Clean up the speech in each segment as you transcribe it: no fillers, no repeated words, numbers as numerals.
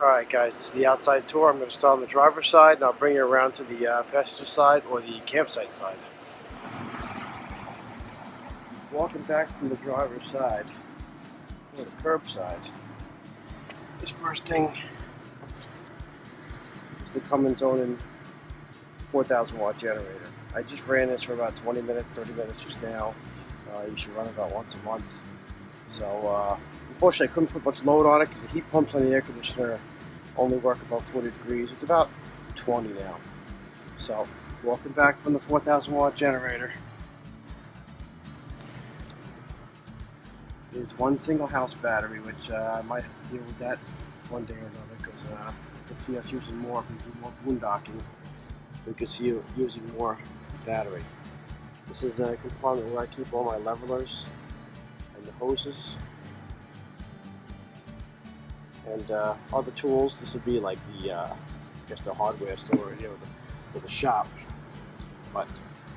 Alright guys, this is the outside tour. I'm going to start on the driver's side and I'll bring you around to the passenger side or the campsite side. Walking back from the driver's side or the curb side, this first thing is the Cummins Onan 4,000 watt generator. I just ran this for about 20 minutes, 30 minutes just now. You should run it about once a month. So unfortunately I couldn't put much load on it because the heat pumps on the air conditioner only work about 40 degrees. It's about 20 now. So walking back from the 4,000 watt generator is one single house battery, which I might have to deal with that one day or another because I can see us using more. If we do more boondocking, we can see you using more battery. This is a compartment where I keep all my levelers and the hoses and other tools. This would be like the I guess the hardware store here for the shop. But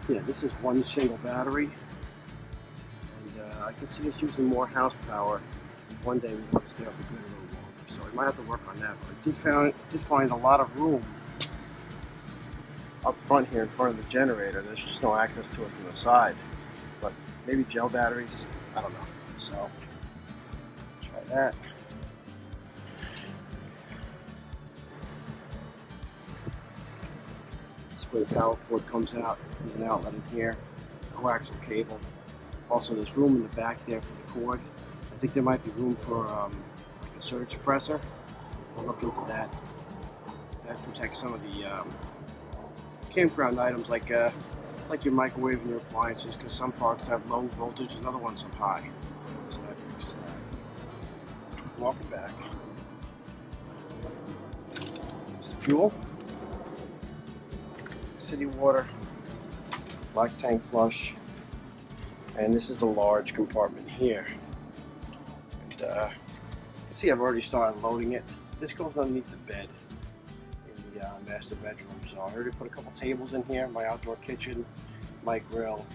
yeah, this is one single battery, and I can see us using more house power. One day we want to stay off the grid a little longer, so we might have to work on that. But I did find a lot of room up front here in front of the generator. There's just no access to it from the side, but maybe gel batteries, I don't know. So try that. This is where the power cord comes out. There's an outlet in here, coaxial cable. Also there's room in the back there for the cord. I think there might be room for like a surge suppressor. We'll look into that. That protects some of the campground items like your microwave and your appliances, because some parks have low voltage and other ones have high. So that fixes that. Walking back. This is fuel. City water. Black tank flush. And this is the large compartment here. And you can see I've already started loading it. This goes underneath the bed. Master bedroom. So I already put a couple tables in here, my outdoor kitchen, my grill,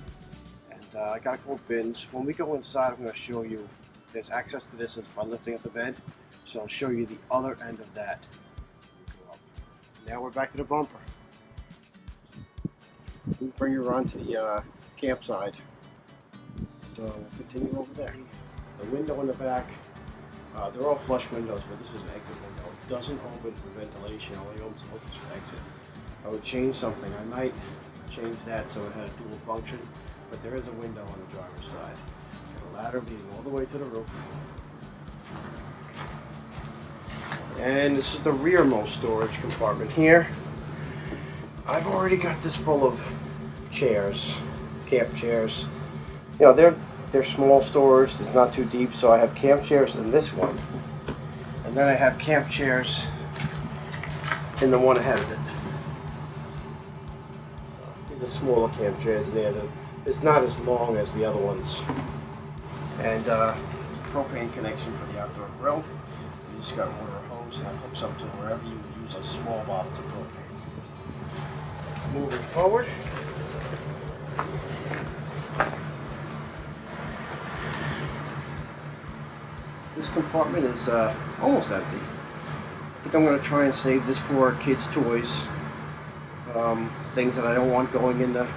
and I got a couple bins. When we go inside, I'm going to show you there's access to this by lifting up the bed, so I'll show you the other end of that. Now we're back to the bumper. We'll bring you around to the campsite. So we'll continue over there. The window in the back, they're all flush windows, but this is an exit window. It doesn't open for ventilation, only opens for exit. I would change something. I might change that so it had a dual function, but there is a window on the driver's side. And a ladder leading all the way to the roof. And this is the rearmost storage compartment here. I've already got this full of chairs, camp chairs. You know, they're small storage, it's not too deep, so I have camp chairs in this one. And then I have camp chairs in the one ahead of it. So these are smaller camp chairs in there. It's not as long as the other ones. And propane connection for the outdoor grill. You just got to order a hose and it hooks up to wherever you use a small bottles of propane. Moving forward. This compartment is almost empty. I think I'm going to try and save this for kids' toys. Things that I don't want going in the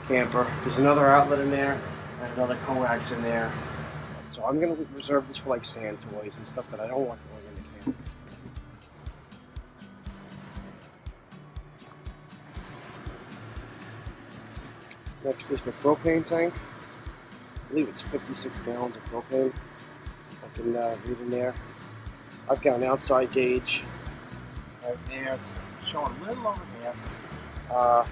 camper. There's another outlet in there and another coax in there. So I'm going to reserve this for like sand toys and stuff that I don't want going in the camper. Next is the propane tank. I believe it's 56 gallons of propane. I can read in there. I've got an outside gauge right there. It's showing a little over half,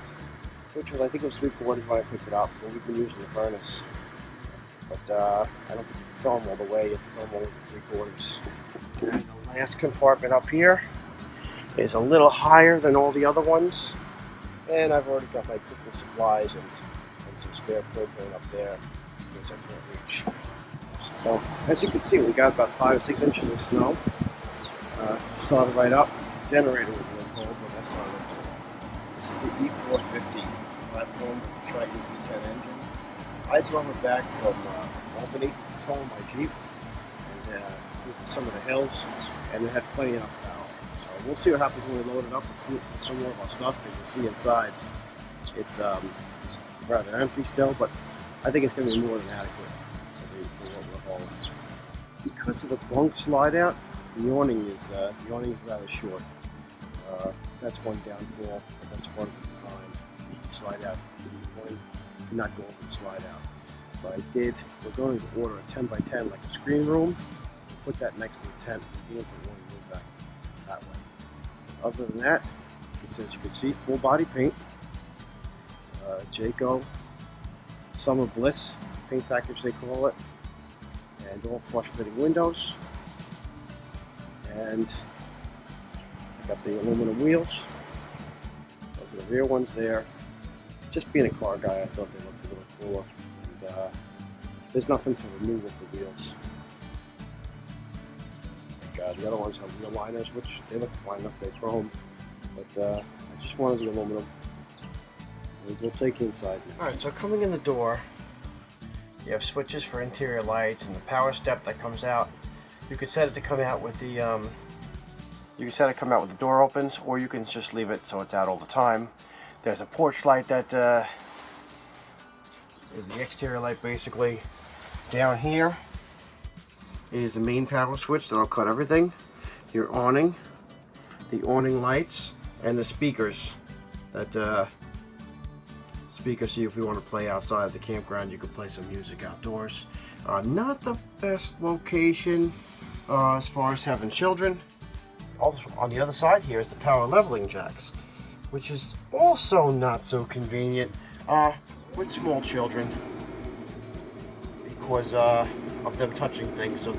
which was, I think it was 3/4 when I picked it up, but we've been using the furnace. But I don't think you can film all the way, you have to film only 3/4. And the last compartment up here is a little higher than all the other ones. And I've already got my cooking supplies and some spare propane up there in case I can't reach. So, as you can see, we got about 5 or 6 inches of snow. Started right up. Generator was real cold when I started. This is the E450 platform with the Triton V10 engine. I drove it back from Albany, towing my Jeep, and with some of the hills, and it had plenty enough power. we'll see what happens when we load it up with some more of our stuff. Because you see inside, it's rather empty still, but I think it's going to be more than adequate for what we're hauling. Because of the bunk slide out, the awning is rather short. That's one downfall, but that's part of the design. You can slide out. The awning cannot go over and slide out. But we're going to order a 10 by 10, like a screen room. Put that next to the tent. The fans are going to move back that way. Other than that, it says you can see full body paint. Jayco Summer Bliss paint package, they call it. And all flush fitting windows. And I got the aluminum wheels. Those are the rear ones there. Just being a car guy, I thought they looked a little cooler. And there's nothing to remove with the wheels. The other ones have real liners, which they look fine enough, they're chrome. But I just wanted the aluminum. And we'll take inside next. Alright, so coming in the door, you have switches for interior lights and the power step that comes out. You can set it to come out with the door opens, or you can just leave it so it's out all the time. There's a porch light that is the exterior light basically. Down here is the main power switch that'll cut everything. Your awning, the awning lights, and the speakers. Speakers, see if you want to play outside of the campground, you can play some music outdoors. Not the best location as far as having children. Also, on the other side here is the power leveling jacks, which is also not so convenient with small children because of them touching things. So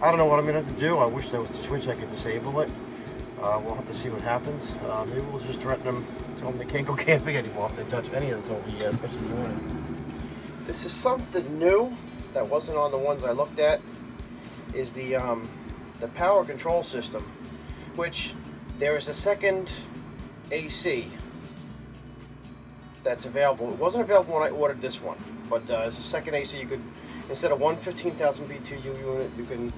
I don't know what I'm going to have to do. I wish there was a switch I could disable it. We'll have to see what happens. Maybe we'll just threaten them, tell them they can't go camping anymore if they touch any of this over here, especially in the morning. This is something new that wasn't on the ones I looked at, is the power control system, which there is a second AC that's available. It wasn't available when I ordered this one, but it's a second AC. You could, instead of one 15,000 BTU unit, you can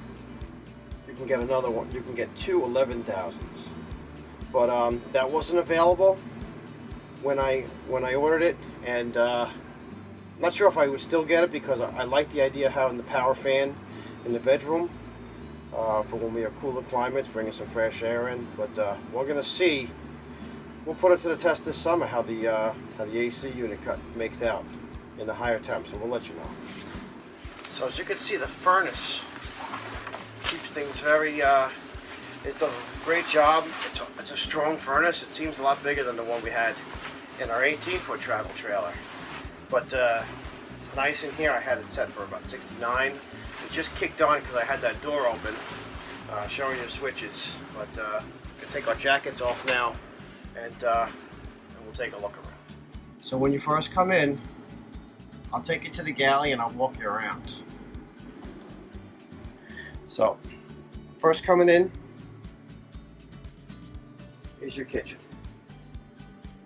get another one. You can get two 11,000s, but that wasn't available when I ordered it, and I'm not sure if I would still get it because I like the idea of having the power fan in the bedroom for when we have cooler climates, bringing some fresh air in. But we're gonna see. We'll put it to the test this summer how the AC unit makes out in the higher temps, so we'll let you know. So as you can see, the furnace keeps things very. It does a great job. It's a strong furnace. It seems a lot bigger than the one we had in our 18-foot travel trailer. But it's nice in here. I had it set for about 69. It just kicked on because I had that door open, showing you the switches. But we can take our jackets off now, and we'll take a look around. So when you first come in, I'll take you to the galley and I'll walk you around. So, first coming in is your kitchen.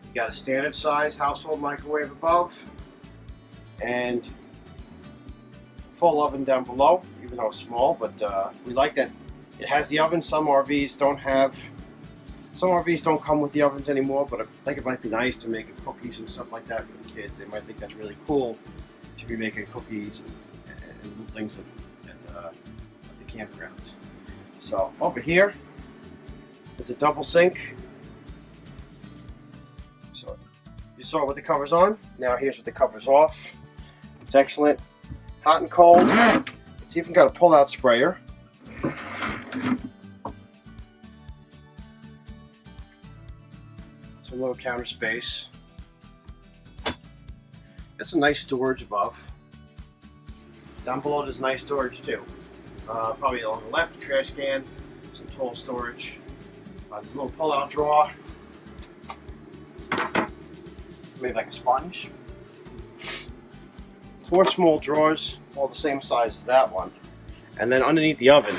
You got a standard size household microwave above and full oven down below, even though it's small, but we like that it has the oven. Some RVs don't come with the ovens anymore, but I think it might be nice to make cookies and stuff like that for the kids. They might think that's really cool to be making cookies and little things at the campground. So over here is a double sink. So you saw what the cover's on. Now here's what the cover's off. It's excellent. Hot and cold. It's even got a pull-out sprayer. A little counter space. It's a nice storage above. Down below there's nice storage too. Probably on the left, trash can, some tool storage. There's a little pull-out drawer, made like a sponge. 4 small drawers, all the same size as that one. And then underneath the oven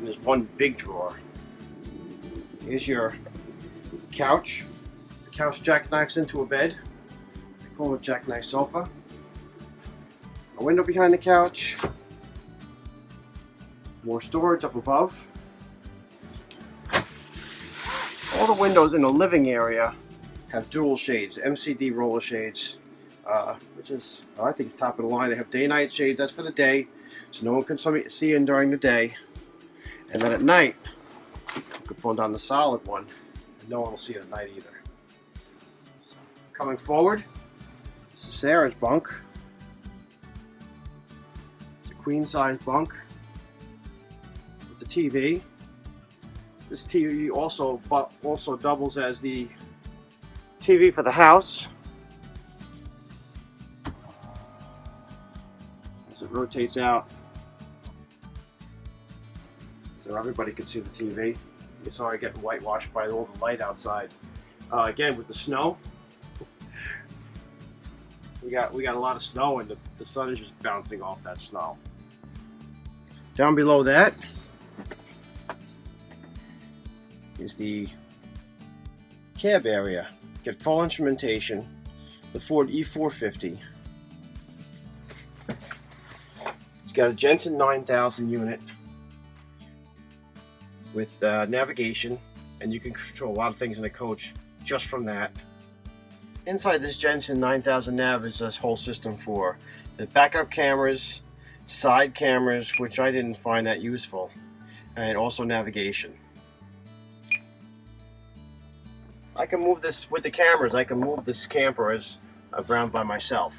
is one big drawer. Here's your couch. The couch jackknifes into a bed. I call it jackknife sofa. A window behind the couch. More storage up above. All the windows in the living area have dual shades, MCD roller shades, which is, I think it's top of the line. They have day-night shades, that's for the day, so no one can see in during the day. And then at night, you can pull down the solid one, and no one will see it at night either. So, coming forward, this is Sarah's bunk. It's a queen-size bunk with the TV. This TV also doubles as the TV for the house. As it rotates out, so everybody can see the TV. It's already getting whitewashed by all the light outside. Again, with the snow, we got a lot of snow, and the sun is just bouncing off that snow. Down below that is the cab area. Get full instrumentation, the Ford E450. It's got a Jensen 9000 unit with navigation, and you can control a lot of things in the coach just from that. Inside this Jensen 9000 nav is this whole system for the backup cameras, side cameras, which I didn't find that useful, and also navigation. I can move this with the cameras. I can move this camper as around by myself.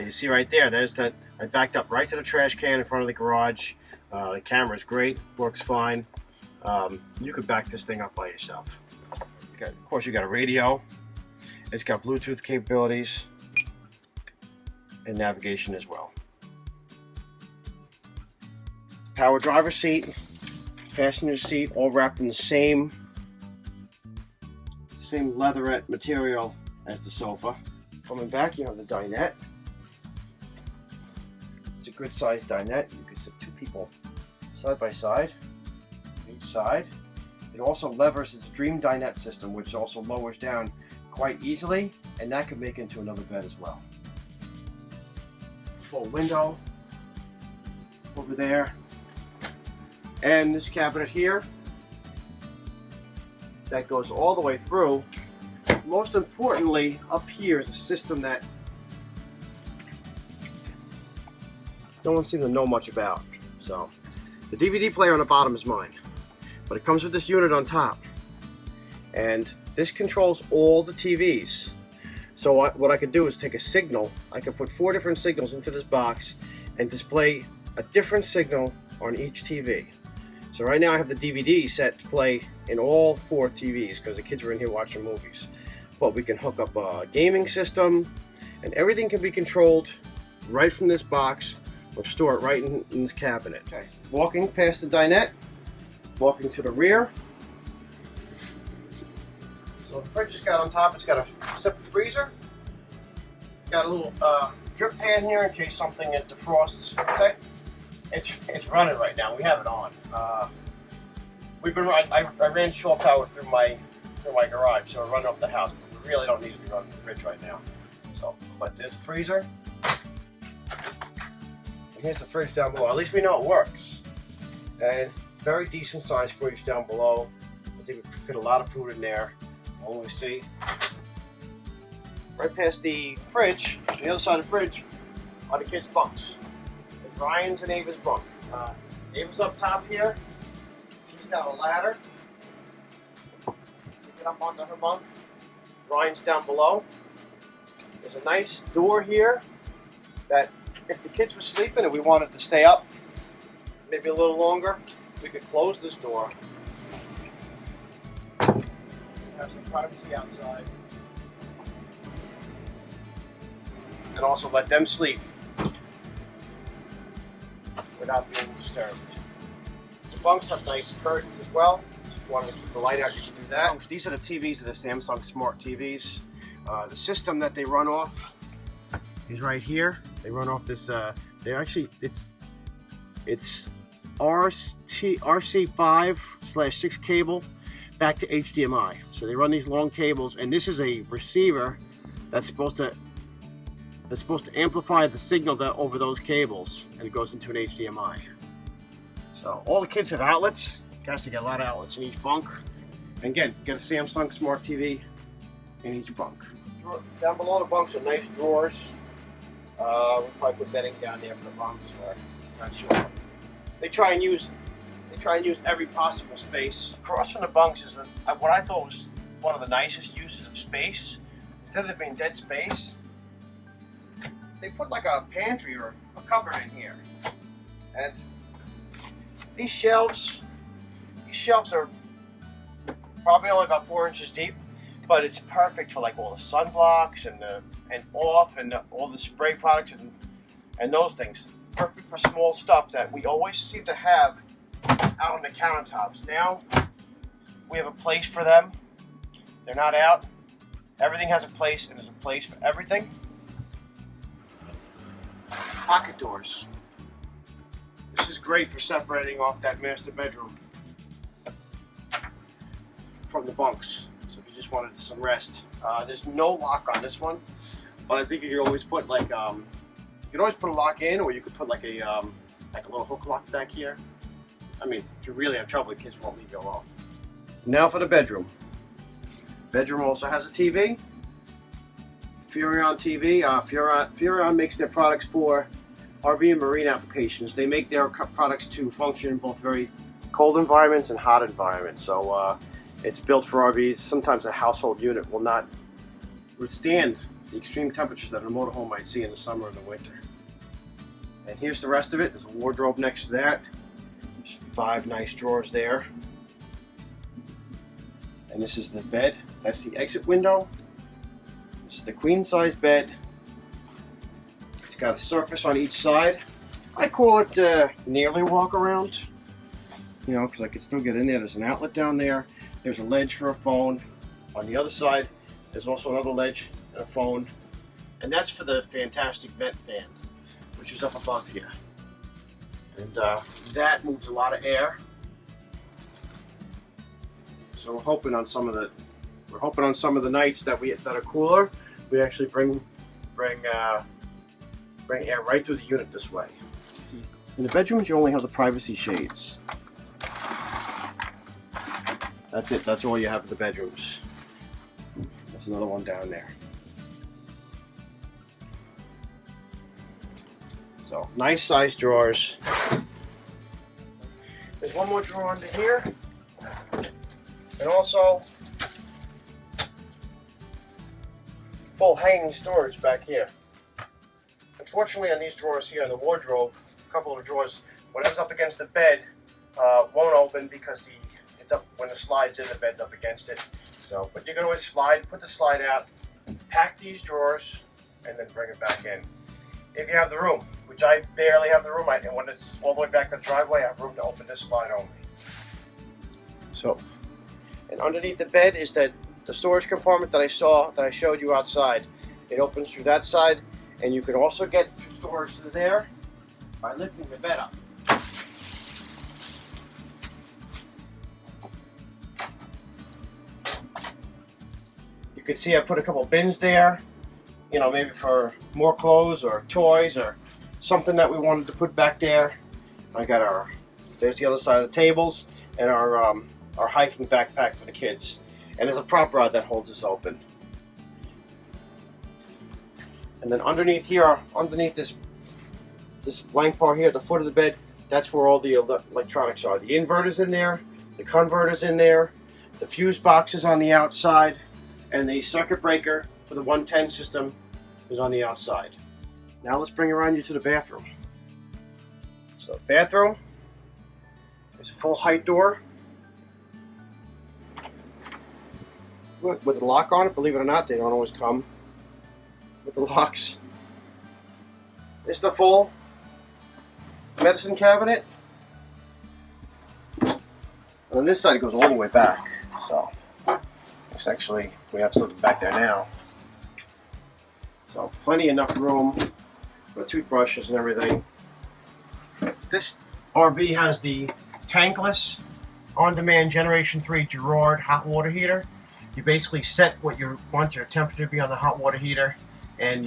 You see right there, there's that. I backed up right to the trash can in front of the garage. The camera's great, works fine. You could back this thing up by yourself. Of course, you got a radio. It's got Bluetooth capabilities and navigation as well. Power driver seat, passenger seat, all wrapped in the same leatherette material as the sofa. Coming back, you have the dinette. It's a good sized dinette. You can sit two people side by side, each side. It also levers its Dream Dinette system, which also lowers down quite easily, and that can make into another bed as well. Full window over there, and this cabinet here that goes all the way through. Most importantly, up here is a system that no one seems to know much about. So the DVD player on the bottom is mine, but it comes with this unit on top, and this controls all the TVs. So what I could do is take a signal. I can put 4 different signals into this box and display a different signal on each TV. So right now I have the DVD set to play in all 4 TVs because the kids are in here watching movies. But we can hook up a gaming system, and everything can be controlled right from this box, or store it right in this cabinet. Okay. Walking past the dinette, walking to the rear. So the fridge has got on top, it's got a separate freezer. It's got a little drip pan here in case something defrosts. Okay. It's running right now. We have it on. I ran shore power through my garage, so we're running up the house, but we really don't need to be running the fridge right now. So, but there's a freezer. And here's the fridge down below. At least we know it works. And very decent sized fridge down below. I think we could fit a lot of food in there. All we see. Right past the fridge, on the other side of the fridge, are the kids' bunks. It's Ryan's and Ava's bunk. Ava's up top here. She's got a ladder. Get up onto her bunk. Ryan's down below. There's a nice door here that if the kids were sleeping and we wanted to stay up maybe a little longer, we could close this door. Have some privacy outside. And also let them sleep without being disturbed. The bunks have nice curtains as well. If you want to keep the light out, you can do that. These are the TVs, of the Samsung Smart TVs. The system that they run off is right here. They run off this. It's RC5/6 cable back to HDMI. So they run these long cables, and this is a receiver that's supposed to amplify the signal over those cables, and it goes into an HDMI. So all the kids have outlets. Guys, to get a lot of outlets in each bunk. And again, get a Samsung Smart TV in each bunk. Down below the bunks are nice drawers. We'll probably put bedding down there for the bunks, or not sure. They try and use every possible space. Across from the bunks is what I thought was one of the nicest uses of space. Instead of there being dead space, they put like a pantry or a cupboard in here. And these shelves are probably only about 4 inches deep, but it's perfect for like all the sunblocks and all the spray products and those things. Perfect for small stuff that we always seem to have out on the countertops. Now we have a place for them. They're not out. Everything has a place, and there's a place for everything. Pocket doors. This is great for separating off that master bedroom from the bunks. So if you just wanted some rest, there's no lock on this one, but I think you could always put like you could always put a lock in, or you could put like a little hook lock back here. I mean, if you really have trouble, the kids won't leave you alone. Now for the bedroom. Bedroom also has a TV. Furrion TV. Furrion makes their products for RV and marine applications. They make their products to function in both very cold environments and hot environments. So it's built for RVs. Sometimes a household unit will not withstand the extreme temperatures that a motorhome might see in the summer or the winter. And here's the rest of it. There's a wardrobe next to that. There's 5 nice drawers there. And this is the bed. That's the exit window. This is the queen size bed. It's got a surface on each side. I call it nearly walk around, you know, because I can still get in there. There's an outlet down there. There's a ledge for a phone. On the other side, there's also another ledge and a phone. And that's for the fantastic vent fan, which is up above here. And that moves a lot of air. So we're hoping on some of the nights that are cooler, we actually bring air right through the unit this way. In the bedrooms, you only have the privacy shades. That's it. That's all you have in the bedrooms. There's another one down there. So nice size drawers. There's one more drawer under here. And also full hanging storage back here. Unfortunately, on these drawers here in the wardrobe, a couple of the drawers, whatever's up against the bed won't open because it's up when the slide's in, the bed's up against it. So, but you can always put the slide out, pack these drawers, and then bring it back in. If you have the room, which I barely have the room, and when it's all the way back to the driveway, I have room to open this slide only. So. And underneath the bed is the storage compartment that I showed you outside. It opens through that side, and you can also get storage to there by lifting the bed up. You can see I put a couple bins there, you know, maybe for more clothes or toys or something that we wanted to put back there. I got there's the other side of the tables, and our hiking backpack for the kids. And there's a prop rod that holds this open. And then underneath here, underneath this blank part here at the foot of the bed, that's where all the electronics are. The inverter's in there, the converter's in there, the fuse box is on the outside, and the circuit breaker for the 110 system is on the outside. Now let's bring around you to the bathroom. So bathroom, there's a full height door with a lock on it. Believe it or not, they don't always come with the locks. It's the full medicine cabinet. And on this side it goes all the way back. So it's actually, we have something back there now. So plenty enough room for toothbrushes and everything. This RV has the tankless on-demand Generation 3 Girard hot water heater. You basically set what you want your temperature to be on the hot water heater, and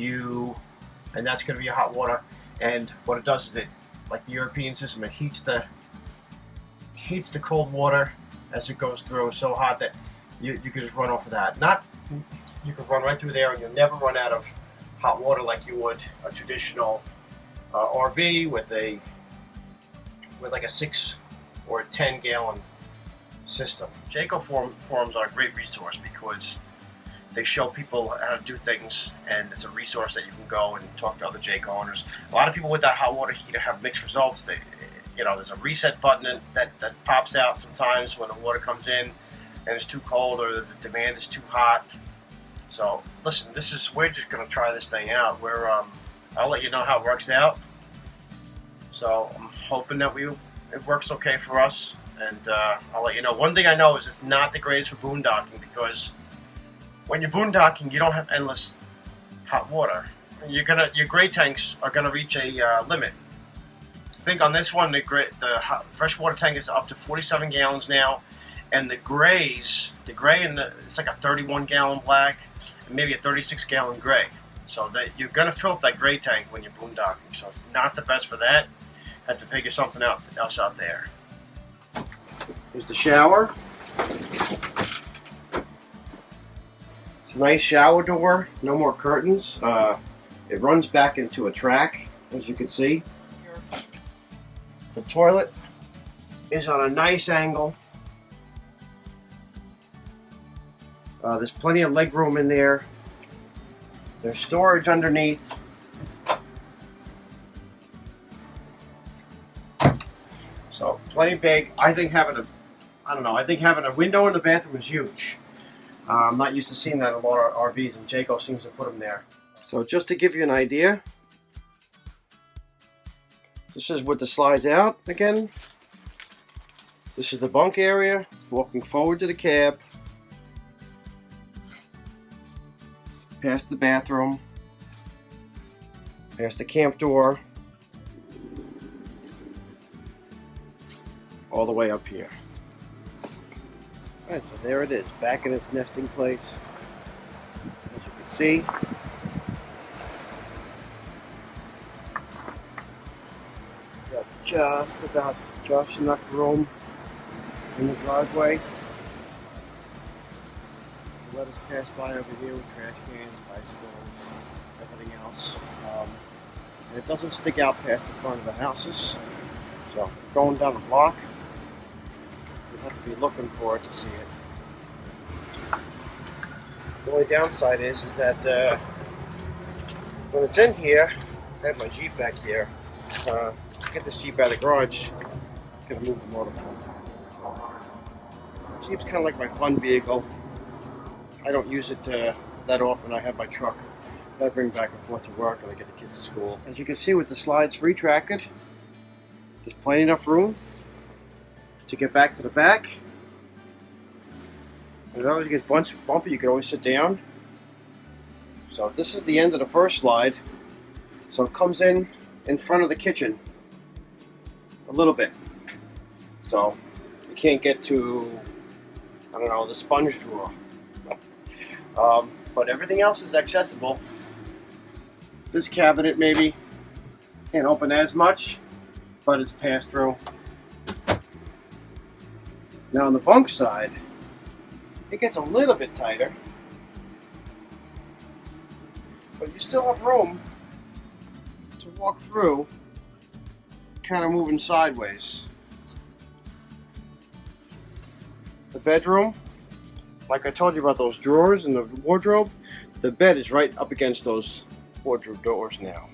that's going to be your hot water. And what it does is it, like the European system, it heats the hates the cold water as it goes through, so hot that you can just run off of that. You can run right through there and you'll never run out of hot water like you would a traditional RV with like a 6 or 10 gallon system. Jayco forums are a great resource because they show people how to do things, and it's a resource that you can go and talk to other Jayco owners. A lot of people with that hot water heater have mixed results. There's a reset button that pops out sometimes when the water comes in and it's too cold or the demand is too hot. So listen, we're just going to try this thing out. I'll let you know how it works out. So I'm hoping that it works okay for us, and I'll let you know. One thing I know is it's not the greatest for boondocking, because when you're boondocking, you don't have endless hot water. Your gray tanks are gonna reach a limit. I think on this one, the freshwater tank is up to 47 gallons now, and the gray it's like a 31 gallon black and maybe a 36 gallon gray. So that you're gonna fill up that gray tank when you're boondocking. So it's not the best for that. Have to figure something else out there. Here's the shower. It's a nice shower door. No more curtains. It runs back into a track, as you can see. The toilet is on a nice angle. There's plenty of leg room in there. There's storage underneath. So plenty big. I think having a window in the bathroom is huge. I'm not used to seeing that in a lot of RVs, and Jayco seems to put them there. So just to give you an idea, this is with the slides out again. This is the bunk area. Walking forward to the cab, past the bathroom, past the camp door, all the way up here. Alright, so there it is, back in its nesting place. As you can see, got just enough room in the driveway. Let us pass by over here with trash cans, bicycles, everything else. And it doesn't stick out past the front of the houses. So going down the block, you have to be looking for it to see it. The only downside is that when it's in here, I have my Jeep back here. Get this Jeep out of the garage, I'm gonna move the motorhome. Jeep's kind of like my fun vehicle. I don't use it that often. I have my truck that I bring back and forth to work and I get the kids to school. As you can see with the slides retracted, there's plenty enough room to get back to the back. And if it gets bumpy, you can always sit down. So this is the end of the first slide. So it comes in front of the kitchen a little bit. So you can't get to, I don't know, the sponge drawer. But everything else is accessible. This cabinet maybe can't open as much, but it's passed through. Now on the bunk side, it gets a little bit tighter, but you still have room to walk through, kind of moving sideways. The bedroom, like I told you about those drawers and the wardrobe, the bed is right up against those wardrobe doors now.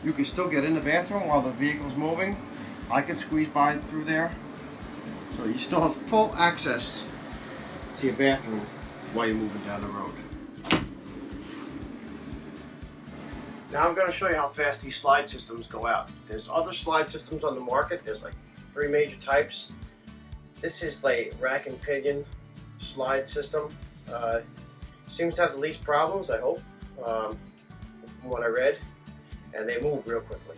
You can still get in the bathroom while the vehicle's moving. I can squeeze by through there. So you still have full access to your bathroom while you're moving down the road. Now I'm going to show you how fast these slide systems go out. There's other slide systems on the market. There's like 3 major types. This is the rack and pinion slide system. Seems to have the least problems, I hope, from what I read, and they move real quickly.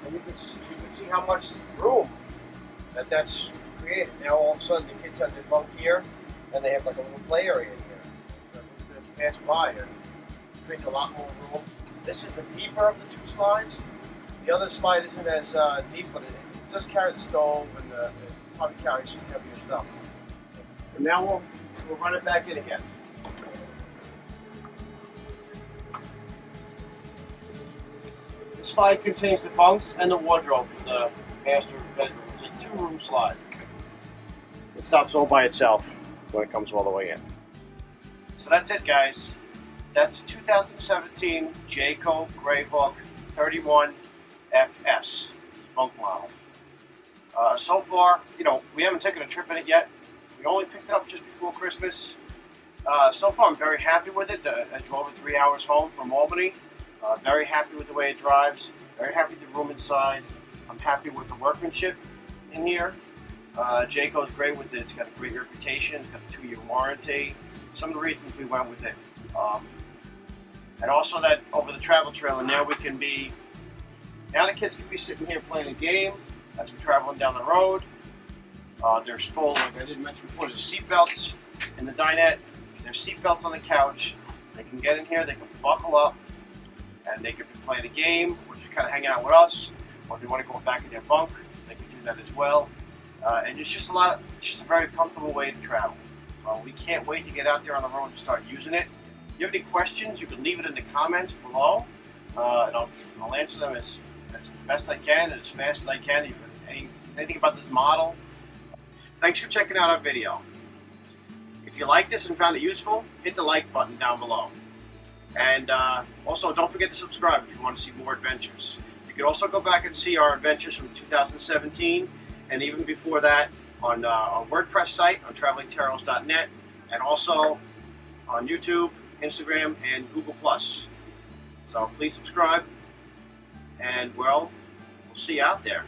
And you can see how much room that's created. created. Now all of a sudden the kids have their bunk here, and they have like a little play area here. So to pass by, and it creates a lot more room. This is the deeper of the two slides. The other slide isn't as deep, but it does carry the stove and it probably carries some heavier stuff. And now we'll run it back in again. This slide contains the bunks and the wardrobe for the master bedroom. It's a 2-room slide. It stops all by itself when it comes all the way in. So that's it, guys. That's a 2017 Jayco Greyhawk 31FS bunk model. So far, we haven't taken a trip in it yet. We only picked it up just before Christmas. So far, I'm very happy with it. I drove it 3 hours home from Albany. Very happy with the way it drives. Very happy with the room inside. I'm happy with the workmanship in here. Jayco's great with it. It's got a great reputation. It's got a 2-year warranty. Some of the reasons we went with it. And also that over the travel trailer, now the kids can be sitting here playing a game as we're traveling down the road. There's full, like I didn't mention before, there's seat belts in the dinette. There's seat belts on the couch. They can get in here, they can buckle up, and they could be playing a game, or just kind of hanging out with us. Or if they want to go back in their bunk, they can do that as well. And it's just a very comfortable way to travel. So we can't wait to get out there on the road and start using it. If you have any questions, you can leave it in the comments below, and I'll answer them as best I can and as fast as I can. Anything about this model. Thanks for checking out our video. If you liked this and found it useful, hit the like button down below. And also, don't forget to subscribe if you want to see more adventures. You can also go back and see our adventures from 2017 and even before that on our WordPress site on travelingterrells.net, and also on YouTube, Instagram, and Google+. So please subscribe, and we'll see you out there.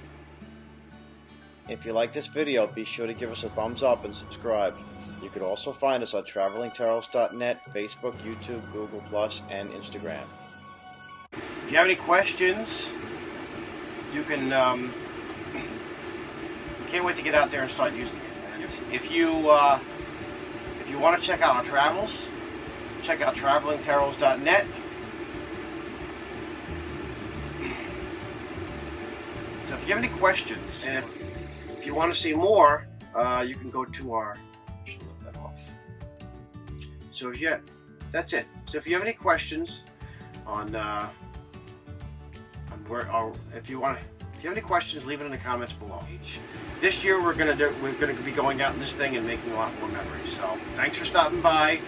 If you like this video, be sure to give us a thumbs up and subscribe. You can also find us on travelingterrells.net, Facebook, YouTube, Google+, and Instagram. If you have any questions, you can, can't wait to get out there and start using it. And if you want to check out our travels, check out travelingterrells.net. So if you have any questions, and if you want to see more, you can go to our, I should lift that off. So that's it. So if you have any questions on where, if you have any questions, leave it in the comments below. This year we're gonna be going out in this thing and making a lot more memories. So thanks for stopping by.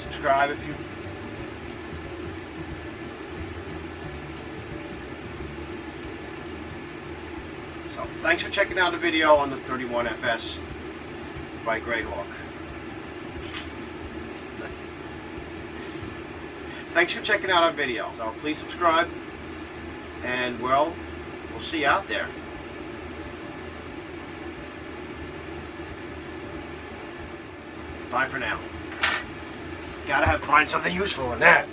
Subscribe if you. So thanks for checking out the video on the 31FS by Greyhawk. Thanks for checking out our video. So please subscribe, and we'll see you out there. Bye for now. Gotta find something useful in that.